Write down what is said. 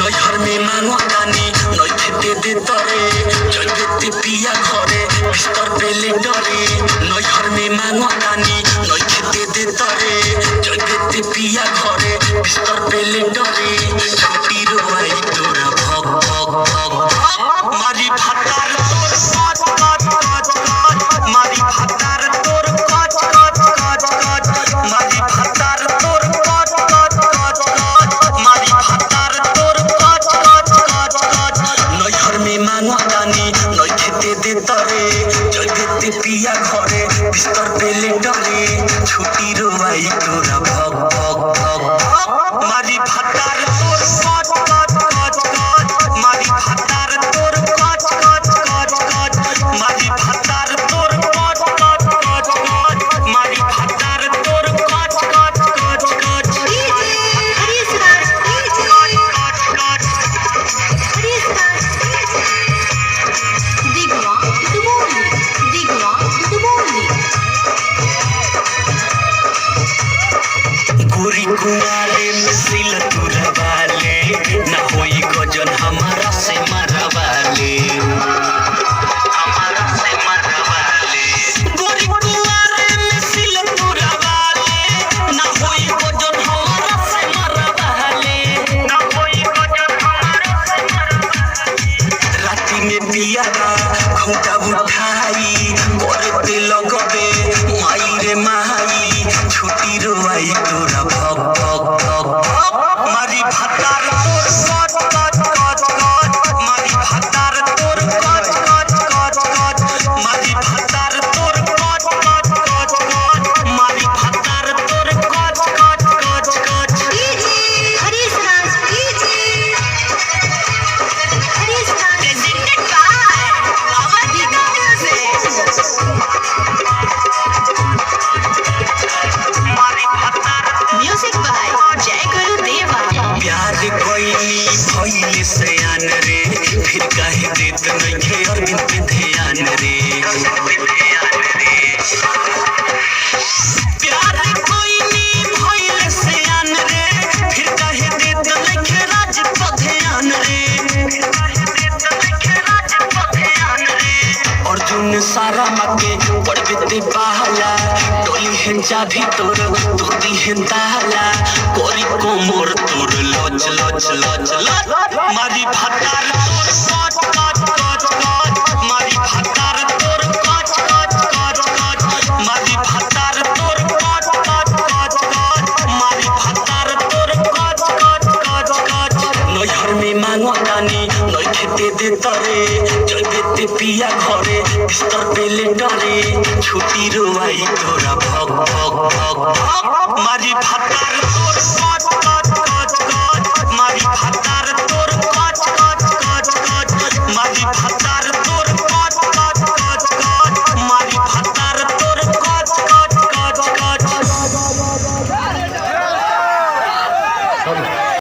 नैहर में मांगतानी नइखे दे दे तरे जइबे ते पिया घरे बिस्तर पे लेटरे नैहर में मांगतानी नइखे दे दे तरे जइबे ते पिया घरे बिस्तर पे लेटरे छुट्टी रोई तोरा भग भग भग मारी भातार तोर कच कच कच कच मारी भातार तोर कच कच कच कच मारी भातार तोर कच कच कच कच मारी भातार तोर कच कच कच कच नैहर में मांगतानी नइखे दे दे तरे जइबे ते पिया घरे बिस्तर पे लेटरे छुट्टी रोई तोरा भग भग भग मारी भातार तोर कच कच कच कच मारी भातार तोर कच कच कच कच मारी भातार तोर कच कच कच कच मारी भातार तोर कच कच कच कच गोरी कुआरे में सिल तुरा वाले ना होई गजन हमारा से मरवाले हमारा से मरवाले गोरी कुआरे में सिल तुरा वाले ना होई गजन हमारा से मरवाले ना होई गजन हमारा से मरवाले राती में पिया घुंटा उठाई करते लगबे माई रे माई छुट्टी रोई तोरा भग भग भग मारी भातार तोर कच कच कच कच मारी भातार तोर कच कच कच कच मारी भातार तोर कच कच कच कच मारी भातार तोर कच कच कच कच म्यूजिक बाय जय गुरुदेवा। प्यार कोइनी भइले सयान रे फिर काहे देत नइखे अरविंद पे ध्यान रे प्यार कोइनी भइले सयान रे फिर काहे देत नइखे राज पे ध्यान रे अर्जुन सारा मके पड़बे ते पहला टोली है चाभी तोर तोती है ताला कोरी कोमर तोर लच लच लच लच मारी भातार तोर कच कच कच कच मारी भातार तोर कच कच कच कच मारी भातार तोर कच कच कच कच मारी भातार तोर कच कच कच कच नैहर में मांगतानी नइखे दे दे तरे जइबे ते पिया घरे बिस्तर पे लेटरे छुट्टी रोई तोरा भग भग भग मारी भातार तोर कच